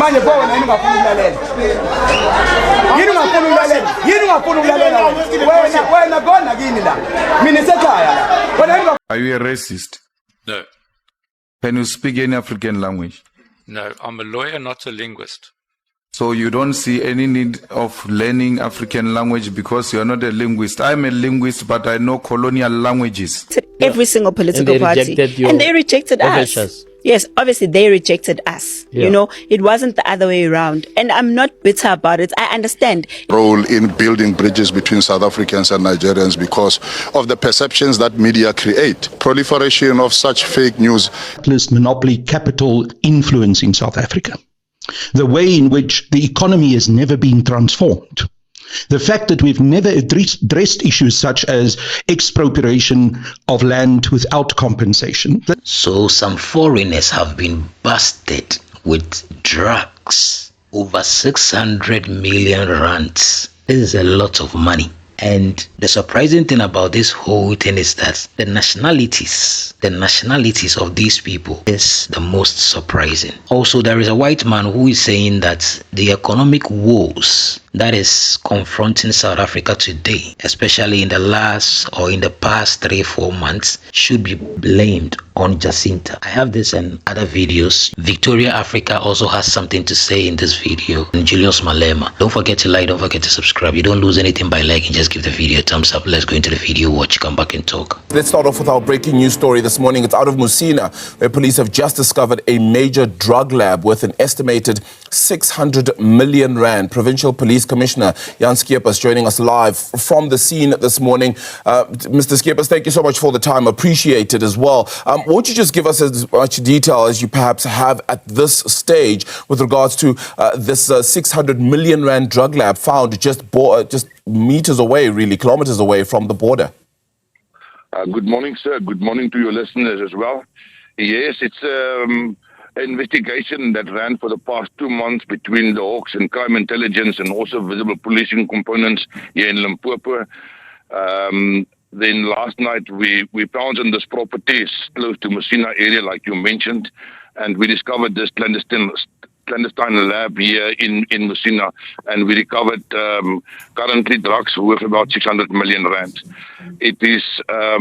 manje pho wena ngingafuna ukulalela yini ungafuna ukulalela wena khona kini la mina sekhaya wena. Are you a racist? No. Can you speak any African language? No, I'm a lawyer, not a linguist. So you don't see any need of learning African language because you are not a linguist. I'm a linguist, but I know colonial languages. Every single political party. And they rejected us. Yes, obviously they rejected us. Yeah. You know, it wasn't the other way around. And I'm not bitter about it. I understand. Role in building bridges between South Africans and Nigerians because of the perceptions that media create. Proliferation of such fake news. Monopoly capital influence in South Africa. The way in which the economy has never been transformed. The fact that we've never addressed issues such as expropriation of land without compensation. So some foreigners have been busted with drugs. Over 600 million rands. This is a lot of money. And the surprising thing about this whole thing is that the nationalities of these people is the most surprising. Also, there is a white man who is saying that the economic woes that is confronting South Africa today, especially in the past 3-4 months, should be blamed on JACINTA. I have this and other videos. Victoria Africa also has something to say in this video. And Julius Malema. Don't forget to like, don't forget to subscribe. You don't lose anything by liking, just give the video a thumbs up. Let's go into the video, watch, come back and talk. Let's start off with our breaking news story this morning. It's out of Musina, where police have just discovered a major drug lab worth an estimated 600 million rand. Provincial Police Commissioner Jan Skeepers joining us live from the scene this morning. Mr. Skeepers, thank you so much for the time. Appreciate it as well. Won't you just give us as much detail as you perhaps have at this stage with regards to this 600 million rand drug lab found just meters away, really, kilometers away from the border? Good morning, sir. Good morning to your listeners as well. Yes, it's an investigation that ran for the past 2 months between the Hawks and crime intelligence and also visible policing components here in Limpopo. Then last night we found on this property close to Musina area, like you mentioned, and we discovered this clandestine lab here in Musina, and we recovered currently drugs worth about 600 million rand. It is a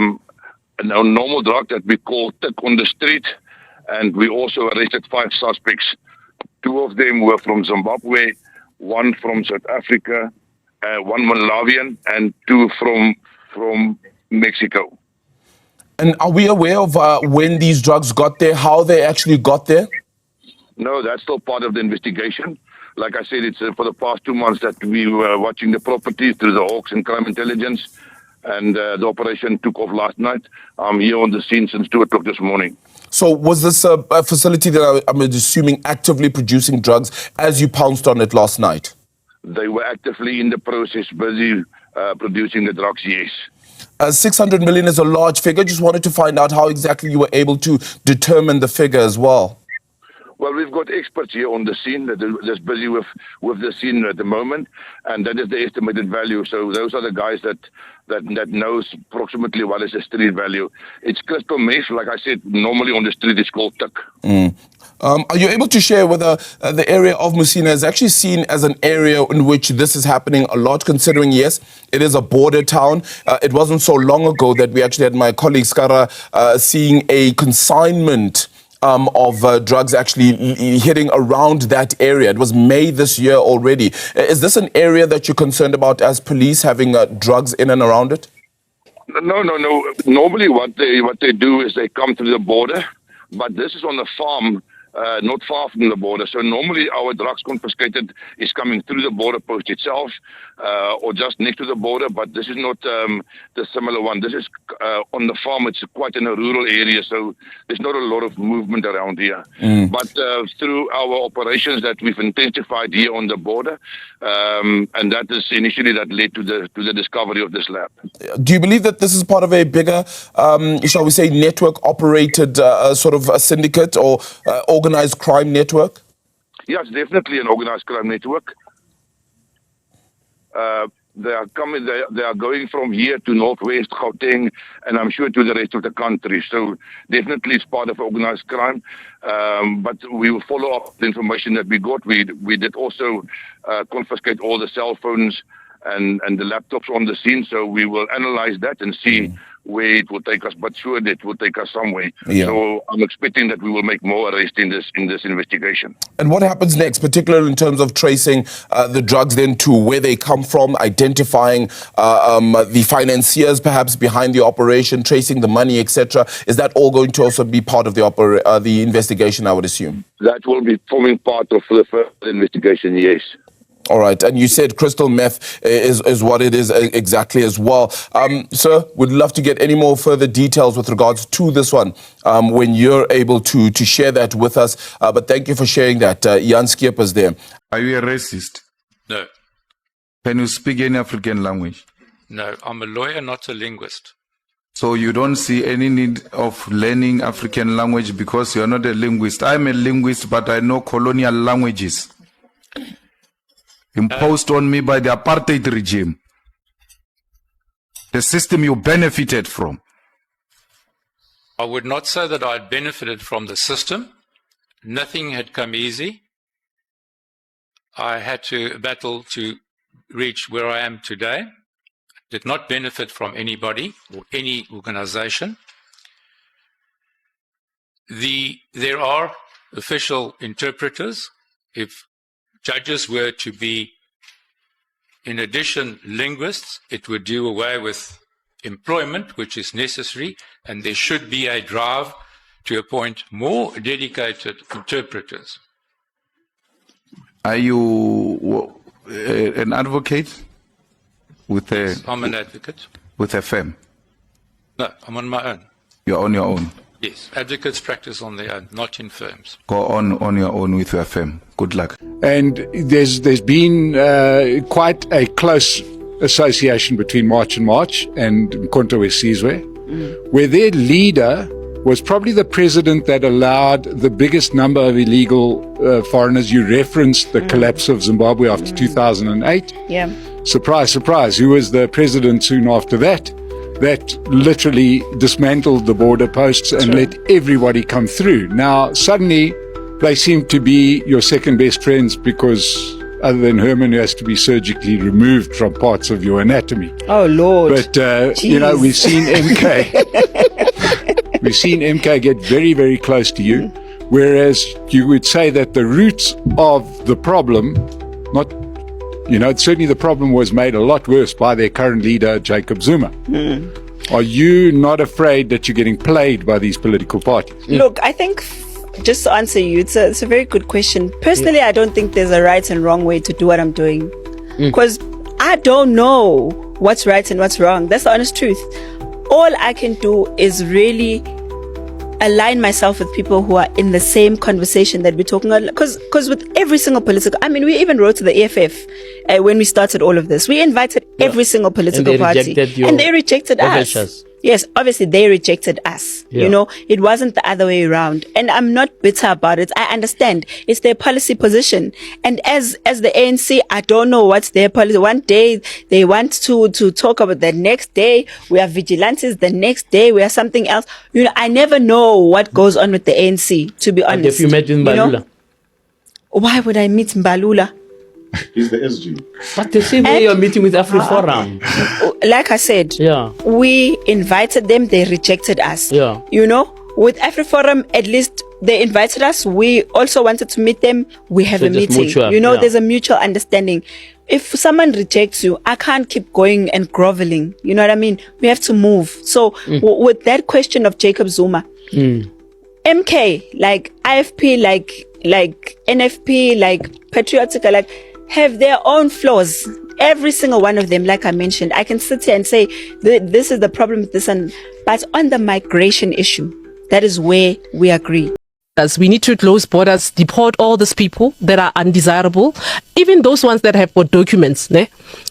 normal drug that we call tick on the street, and we also arrested 5 suspects. 2 of them were from Zimbabwe, 1 from South Africa, 1 Malawian, and 2 from Mexico. And are we aware of when these drugs got there, how they actually got there? No, that's still part of the investigation. Like I said, it's for the past 2 months that we were watching the property through the Hawks and crime intelligence, and the operation took off last night. I'm here on the scene since 2 o'clock this morning. So was this a facility that I'm assuming actively producing drugs as you pounced on it last night? They were actively in the process, busy producing the drugs, yes. 600 million is a large figure. Just wanted to find out how exactly you were able to determine the figure as well. Well, we've got experts here on the scene that's busy with the scene at the moment, and that is the estimated value. So those are the guys that knows approximately what is the street value. It's crystal meth, like I said, normally on the street it's called tick. Are you able to share whether the area of Musina is actually seen as an area in which this is happening a lot, considering, yes, it is a border town. It wasn't so long ago that we actually had my colleague Skara seeing a consignment of drugs actually hitting around that area. It was May this year already. Is this an area that you're concerned about as police, having drugs in and around it? No. Normally what they do is they come through the border, but this is on a farm not far from the border. So normally our drugs confiscated is coming through the border post itself or just next to the border, but this is not the similar one. This is on the farm. It's quite in a rural area, so there's not a lot of movement around here. But through our operations that we've intensified here on the border, and that is initially that led to the discovery of this lab. Do you believe that this is part of a bigger, shall we say, network-operated sort of a syndicate or organized crime network? Yes, definitely an organized crime network. they are coming. They are going from here to Northwest Gauteng, and I'm sure to the rest of the country. So definitely it's part of organized crime. But we will follow up the information that we got. We did also confiscate all the cell phones and the laptops on the scene. So we will analyze that and see where it will take us, but sure it will take us somewhere. Yeah. So I'm expecting that we will make more arrests in this investigation. And what happens next, particularly in terms of tracing the drugs then to where they come from, identifying the financiers perhaps behind the operation, tracing the money, etc. Is that all going to also be part of the investigation, I would assume? That will be forming part of the further investigation, yes. All right. And you said crystal meth is what it is exactly as well. Sir, would love to get any more further details with regards to this one when you're able to share that with us. But thank you for sharing that. Jan Skeepers there. Are you a racist? No. Can you speak any African language? No, I'm a lawyer, not a linguist. So you don't see any need of learning African language because you're not a linguist. I'm a linguist, but I know colonial languages imposed on me by the apartheid regime, the system you benefited from. I would not say that I benefited from the system. Nothing had come easy. I had to battle to reach where I am today. Did not benefit from anybody or any organization. There are official interpreters. If judges were to be, in addition, linguists, it would do away with employment, which is necessary, and there should be a drive to appoint more dedicated interpreters. Are you an advocate? Yes, I'm an advocate. With a firm? No, I'm on my own. You're on your own? Yes, advocates practice on their own, not in firms. Go on your own with your firm. Good luck. And there's been quite a close association between March and Mkhonto Wesizwe, where their leader was probably the president that allowed the biggest number of illegal foreigners. You referenced the collapse of Zimbabwe after 2008. Yeah. Surprise, surprise. Who was the president soon after that? That literally dismantled the border posts and let everybody come through. Now, suddenly, they seem to be your second best friends because other than Herman, who has to be surgically removed from parts of your anatomy. Oh, Lord. But, you know, we've seen MK. We've seen MK get very, very close to you, whereas you would say that the roots of the problem, not, you know, certainly the problem was made a lot worse by their current leader, Jacob Zuma. Are you not afraid that you're getting played by these political parties? Look, I think, just to answer you, it's a very good question. Personally, I don't think there's a right and wrong way to do what I'm doing. Because I don't know what's right and what's wrong. That's the honest truth. All I can do is really align myself with people who are in the same conversation that we're talking about. Because with every single political, I mean, we even wrote to the EFF when we started all of this. We invited every single political party, and they rejected us. Yes, obviously they rejected us. You know, it wasn't the other way around. And I'm not bitter about it. I understand it's their policy position. And as the ANC, I don't know what's their policy. One day they want to talk about the next day we are vigilantes, the next day we are something else. You know, I never know what goes on with the ANC, to be honest. If you met in Mbalula? You know? Why would I meet Mbalula? He's the SG. But the same way you're meeting with AfriForum. Like I said, we invited them, they rejected us. You know, with AfriForum, at least they invited us. We also wanted to meet them. We have a meeting. Mutual, you know, there's a mutual understanding. If someone rejects you, I can't keep going and groveling. You know what I mean? We have to move. So with that question of Jacob Zuma, MK, like IFP, like NFP, like Patriotic, like have their own flaws. Every single one of them, like I mentioned, I can sit here and say this is the problem with this, but on the migration issue, that is where we agree. As we need to close borders, deport all these people that are undesirable, even those ones that have got documents,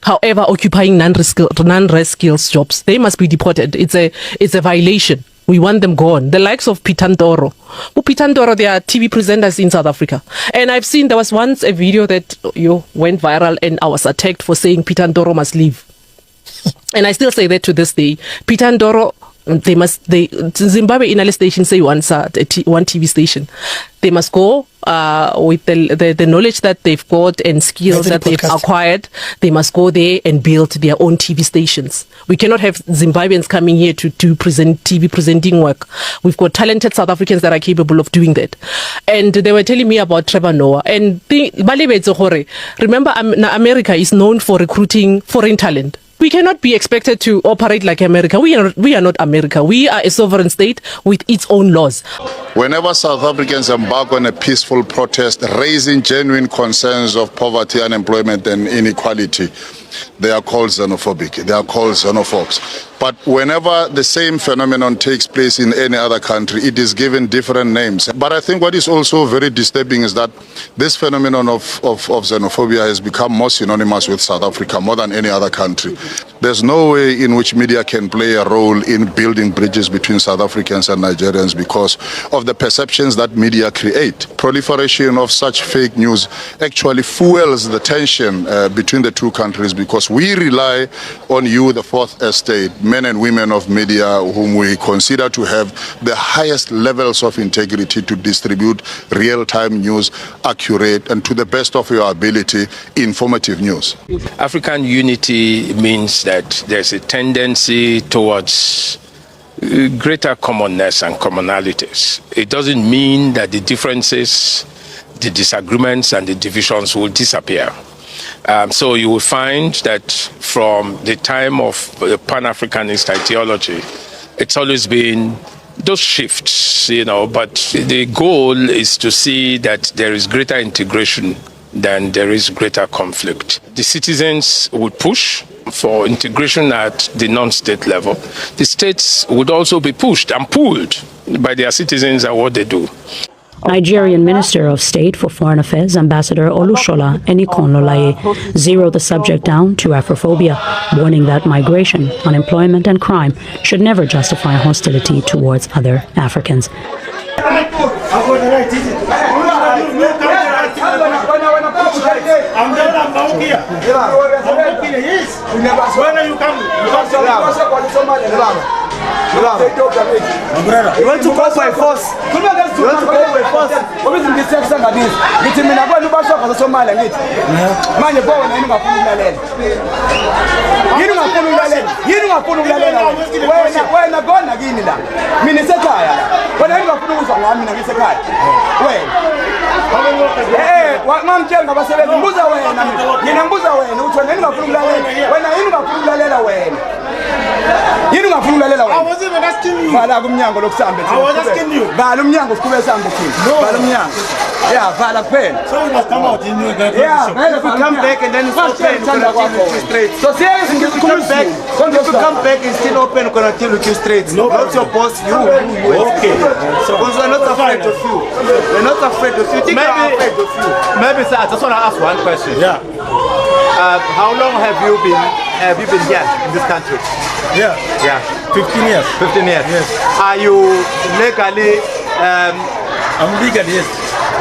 however, occupying non-res skills jobs, they must be deported. It's a violation We want them gone. The likes of Pitandoro. Pitandoro, they are TV presenters in South Africa. And I've seen there was once a video that went viral and I was attacked for saying Pitandoro must leave. And I still say that to this day. Pitandoro, Zimbabwe in a station say one TV station. They must go with the knowledge that they've got and skills that they've acquired. They must go there and build their own TV stations. We cannot have Zimbabweans coming here to present TV presenting work. We've got talented South Africans that are capable of doing that. And they were telling me about Trevor Noah. And remember, America is known for recruiting foreign talent. We cannot be expected to operate like America. We are not America. We are a sovereign state with its own laws. Whenever South Africans embark on a peaceful protest, raising genuine concerns of poverty, unemployment and inequality, they are called xenophobic, they are called xenophobes. But whenever the same phenomenon takes place in any other country, it is given different names. But I think what is also very disturbing is that this phenomenon of xenophobia has become more synonymous with South Africa more than any other country. There's no way in which media can play a role in building bridges between South Africans and Nigerians because of the perceptions that media create. Proliferation of such fake news actually fuels the tension between the two countries because we rely on you, the fourth estate, men and women of media whom we consider to have the highest levels of integrity to distribute real-time news, accurate and to the best of your ability, informative news. African unity means that there's a tendency towards greater commonness and commonalities. It doesn't mean that the differences, the disagreements and the divisions will disappear. So you will find that from the time of the Pan-Africanist ideology, it's always been those shifts, but the goal is to see that there is greater integration than there is greater conflict. The citizens would push for integration at the non-state level. The states would also be pushed and pulled by their citizens at what they do. Nigerian Minister of State for Foreign Affairs, Ambassador Olushola Enikonlolaye, zeroed the subject down to Afrophobia, warning that migration, unemployment and crime should never justify hostility towards other Africans. You want to go by force? You want to go by force? What is this sex like this? Get him in a good basho for Somalia. Man, you go and you are pulling you don't pull the you don't pull the when I go again. Minnesota. When I go to Somalia, Minnesota. When? What man killed about 7 Muza way, Yinamuza way, which one I pull when I ain't pull the letter away. You don't pull the letter away. I was even asking you. I was asking you. Balumyang of Kubesan. Balumyang. Yeah, Valapen. So you must come out in your yeah, if you come back and then it's open, straight. So seriously, if you come back, it's still open, continue with you straight. No, not your boss, you. Okay. So because we're not afraid of you. We're not afraid of you. Think we're afraid of you. Maybe, sir, I just want to ask one question. Yeah. How long have you been here in this country? Yeah. 15 years. 15 years. Yes. Are you legally? I'm legal. Yes.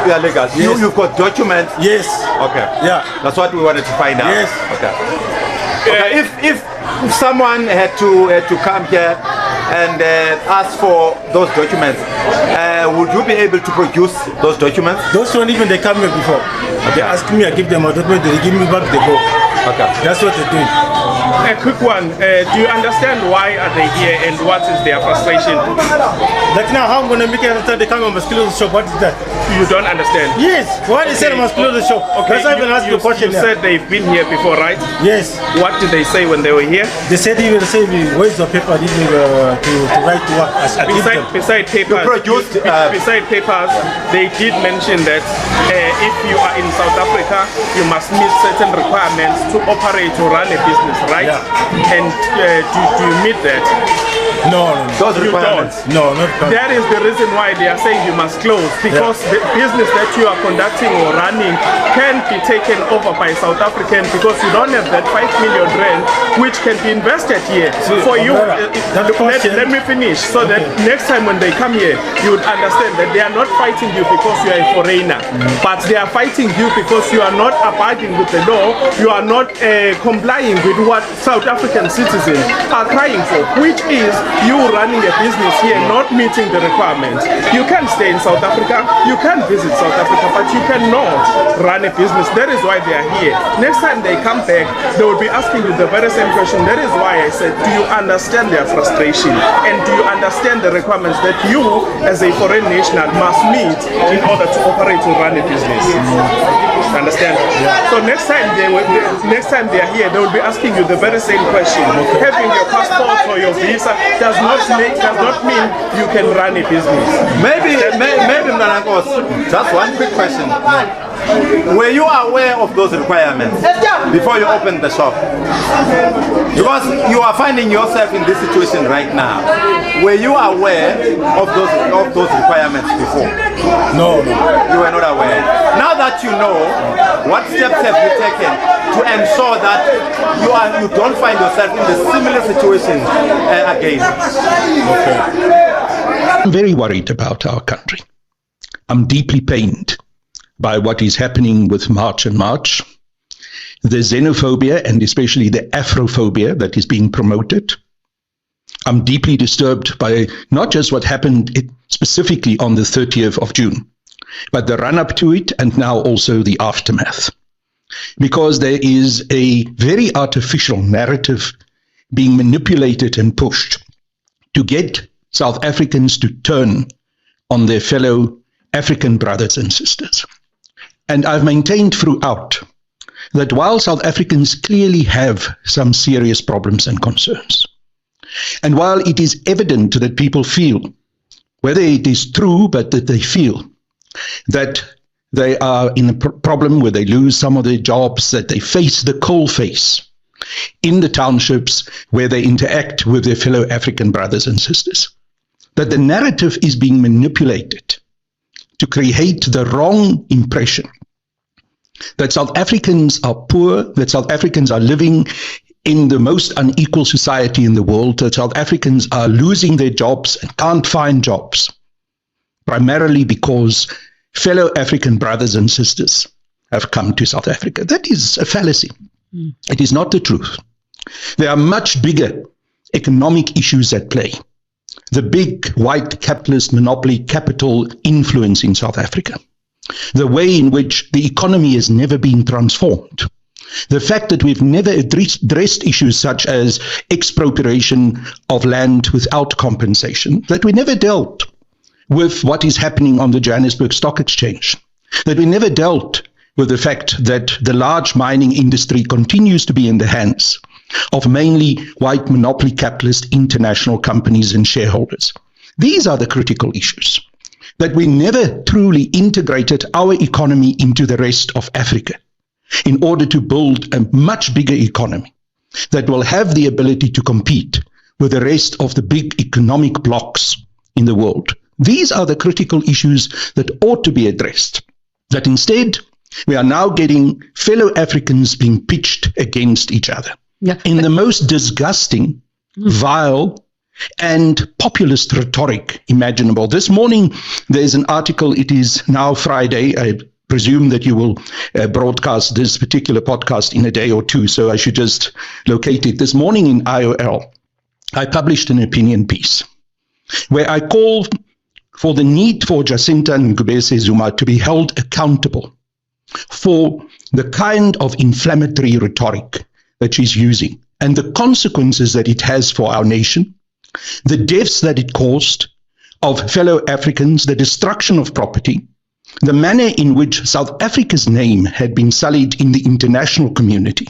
You are legal. Yes. You've got documents. Yes. Okay. Yeah. That's what we wanted to find out. Yes. Okay. Okay. If someone had to come here and ask for those documents, would you be able to produce those documents? Those one even they come here before. Okay. They ask me, I give them a document, they give me back, they go. Okay. That's what they do. A quick one. Do you understand why are they here and what is their frustration? Like now, how I'm going to make it understand they come and must close the shop? What is that? You don't understand? Yes. Why they say they must close the shop? Okay. That's why I even asked the question. You said they've been here before, right? Yes. What did they say when they were here? They said they will say, where's the paper to write to work? Beside papers, beside papers, they did mention that if you are in South Africa, you must meet certain requirements to operate or run a business, right? Yeah. And do you meet that? No. Those requirements? No, not requirements. That is the reason why they are saying you must close, because the business that you are conducting or running can cannot be taken over by South African because you don't have that 5 million rand which can be invested here. For you, let me finish so that next time when they come here, you would understand that they are not fighting you because you are a foreigner, but they are fighting you because you are not abiding with the law, you are not complying with what South African citizens are crying for, which is you running a business here, not meeting the requirements. You can stay in South Africa, you can visit South Africa, but you cannot run a business. That is why they are here. Next time they come back, they will be asking you the very same question. That is why I said, do you understand their frustration? And do you understand the requirements that you, as a foreign national, must meet in order to operate and run a business? Understand? So next time they are here, they will be asking you the very same question. Having your passport or your visa does not mean you can run a business. Maybe just one quick question. Were you aware of those requirements before you opened the shop? Because you are finding yourself in this situation right now. Were you aware of those requirements before? No. You were not aware. Now that you know, what steps have you taken to ensure that you don't find yourself in the similar situation again? I'm very worried about our country. I'm deeply pained by what is happening with March and March, the xenophobia and especially the Afrophobia that is being promoted. I'm deeply disturbed by not just what happened specifically on the 30th of June, but the run-up to it and now also the aftermath. Because there is a very artificial narrative being manipulated and pushed to get South Africans to turn on their fellow African brothers and sisters. And I've maintained throughout that while South Africans clearly have some serious problems and concerns, and while it is evident that people feel, whether it is true, but that they feel that they are in a problem where they lose some of their jobs, that they face the coal face in the townships where they interact with their fellow African brothers and sisters, that the narrative is being manipulated to create the wrong impression that South Africans are poor, that South Africans are living in the most unequal society in the world, that South Africans are losing their jobs and can't find jobs, primarily because fellow African brothers and sisters have come to South Africa. That is a fallacy. It is not the truth. There are much bigger economic issues at play. The big white capitalist monopoly capital influence in South Africa. The way in which the economy has never been transformed. The fact that we've never addressed issues such as expropriation of land without compensation. That we never dealt with what is happening on the Johannesburg Stock Exchange. That we never dealt with the fact that the large mining industry continues to be in the hands of mainly white monopoly capitalist international companies and shareholders. These are the critical issues. That we never truly integrated our economy into the rest of Africa in order to build a much bigger economy that will have the ability to compete with the rest of the big economic blocks in the world. These are the critical issues that ought to be addressed. That instead, we are now getting fellow Africans being pitched against each other in the most disgusting, vile, and populist rhetoric imaginable. This morning, there's an article. It is now Friday. I presume that you will broadcast this particular podcast in a day or two, so I should just locate it. This morning in IOL, I published an opinion piece where I call for the need for JACINTA and Ngubese Zuma to be held accountable for the kind of inflammatory rhetoric that she's using and the consequences that it has for our nation, the deaths that it caused of fellow Africans, the destruction of property, the manner in which South Africa's name had been sullied in the international community,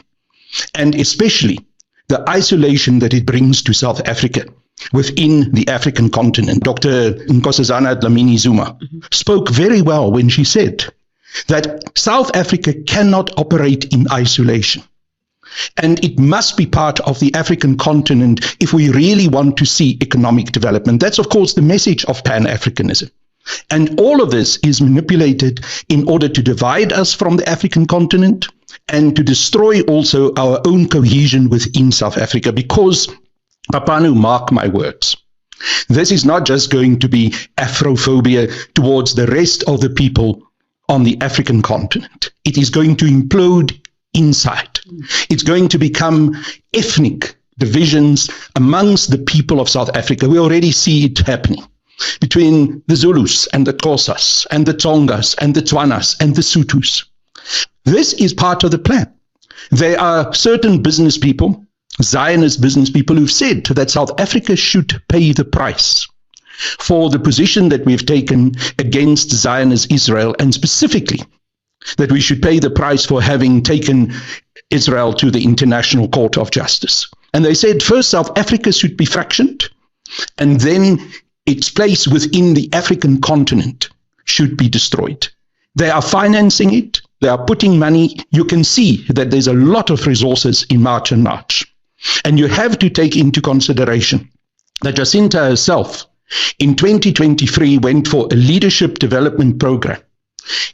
and especially the isolation that it brings to South Africa within the African continent. Dr. Nkosazana Dlamini Zuma spoke very well when she said that South Africa cannot operate in isolation. And it must be part of the African continent if we really want to see economic development. That's, of course, the message of Pan-Africanism. And all of this is manipulated in order to divide us from the African continent and to destroy also our own cohesion within South Africa, because, Papanu, mark my words, this is not just going to be Afrophobia towards the rest of the people on the African continent. It is going to implode inside. It's going to become ethnic divisions amongst the people of South Africa. We already see it happening between the Zulus and the Xhosas and the Tsongas and the Tswanas and the Sothos. This is part of the plan. There are certain business people, Zionist business people, who've said that South Africa should pay the price for the position that we've taken against Zionist Israel, and specifically that we should pay the price for having taken Israel to the International Court of Justice. And they said first South Africa should be fractioned, and then its place within the African continent should be destroyed. They are financing it. They are putting money. You can see that there's a lot of resources in March and March. And you have to take into consideration that JACINTA herself in 2023 went for a leadership development program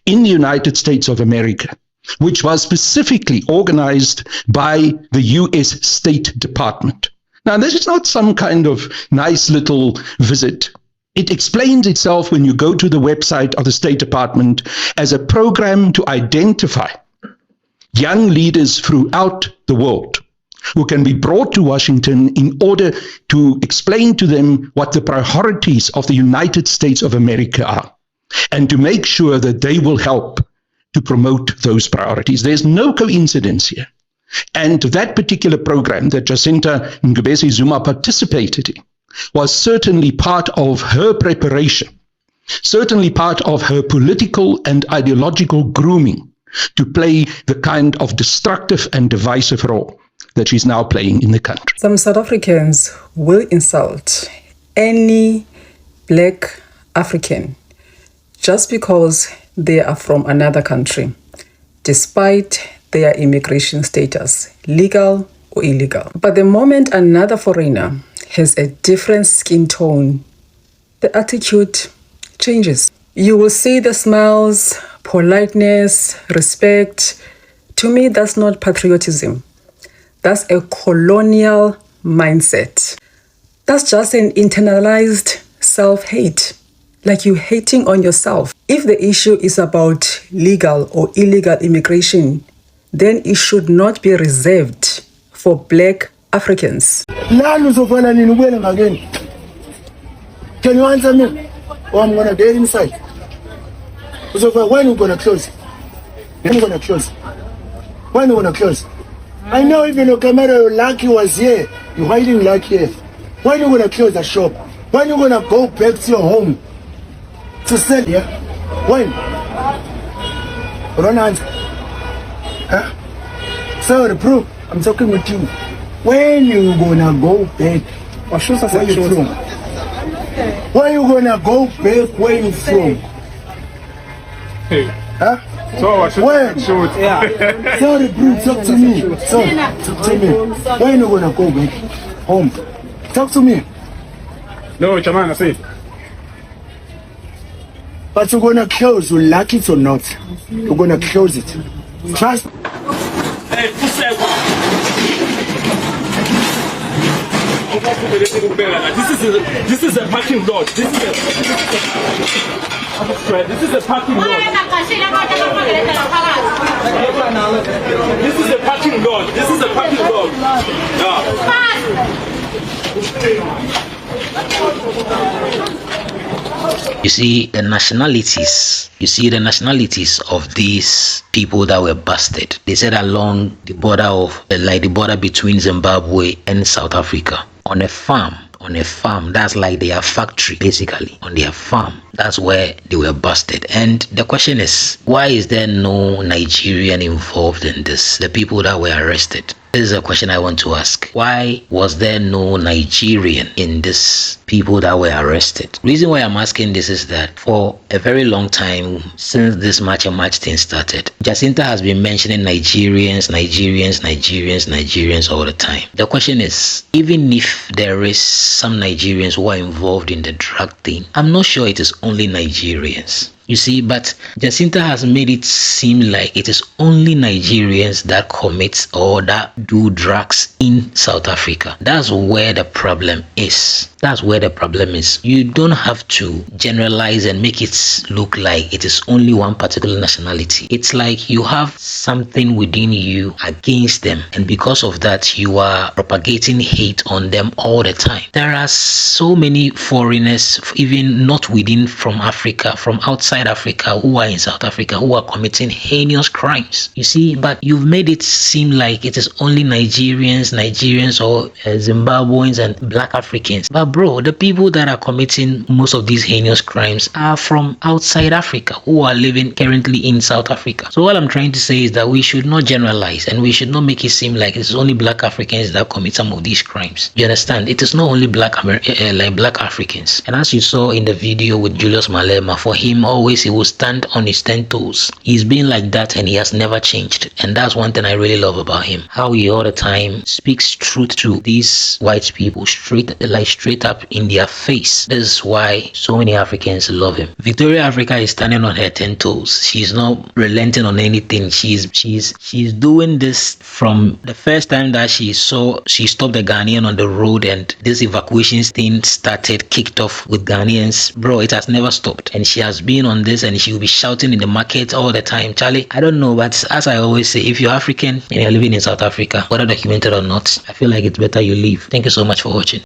in the United States of America, which was specifically organized by the US State Department. Now, this is not some kind of nice little visit. It explains itself when you go to the website of the State Department as a program to identify young leaders throughout the world who can be brought to Washington in order to explain to them what the priorities of the United States of America are, and to make sure that they will help to promote those priorities. There's no coincidence here. And that particular program that Jacinta Ngubesi Zuma participated in was certainly part of her preparation, certainly part of her political and ideological grooming to play the kind of destructive and divisive role that she's now playing in the country. Some South Africans will insult any black African just because they are from another country, despite their immigration status, legal or illegal. But the moment another foreigner has a different skin tone, the attitude changes. You will see the smiles, politeness, respect. To me, that's not patriotism. That's a colonial mindset. That's just an internalized self-hate, like you hating on yourself. If the issue is about legal or illegal immigration, then it should not be reserved for black Africans. Can you answer me? Or I'm going to get inside. So when are you going to close? When are you going to close? When are you going to close? I know even your camera, Lucky was here. You're hiding Lucky here. When are you going to close the shop? When are you going to go back to your home to sell here? When? Don't answer. Huh? Sorry, bro. I'm talking with you. When you gonna go back? Where you from? When you gonna go back? Where you from? Hey. Huh? So when? Yeah. Sorry, bro. Talk to me. Sorry. Talk to me. When you gonna go back home? Talk to me. No, Chaman, I say. But you're gonna close. You like it or not? You're gonna close it. Trust. Hey, this is a parking lot. This is a parking lot. This is a parking lot. This is a parking lot. You see the nationalities of these people that were busted. They said along the border of the border between Zimbabwe and South Africa, on a farm, that's like their factory, basically, on their farm. That's where they were busted. And the question is, why is there no Nigerian involved in this? The people that were arrested, This is a question I want to ask. Why was there no Nigerian in these people that were arrested? Reason why I'm asking this is that for a very long time, since this March and March thing started, Jacinta has been mentioning Nigerians all the time. The question is, even if there is some Nigerians who are involved in the drug thing, I'm not sure it is only Nigerians. You see, but Jacinta has made it seem like it is only Nigerians that commit or that do drugs in South Africa. That's where the problem is. You don't have to generalize and make it look like it is only one particular nationality. It's like you have something within you against them, and because of that, you are propagating hate on them all the time. There are so many foreigners, even not within from Africa, from outside Africa, who are in South Africa, who are committing heinous crimes. You see, but you've made it seem like it is only Nigerians or Zimbabweans and black Africans. But bro, the people that are committing most of these heinous crimes are from outside Africa, who are living currently in South Africa. So what I'm trying to say is that we should not generalize, and we should not make it seem like it's only black Africans that commit some of these crimes. You understand? It is not only black Africans. And as you saw in the video with Julius Malema, for him always he will stand on his 10 toes. He's been like that and he has never changed. And that's one thing I really love about him. How he all the time speaks truth to these white people straight up in their face. This is why so many Africans love him. Victoria Africa is standing on her 10 toes. She's not relenting on anything. She's doing this from the first time that she stopped the Ghanaian on the road and this evacuations thing kicked off with Ghanaians. Bro, it has never stopped. And she has been on this and she will be shouting in the market all the time. Charlie, I don't know, but as I always say, if you're African and you're living in South Africa, whether documented or not, I feel like it's better you leave. Thank you so much for watching.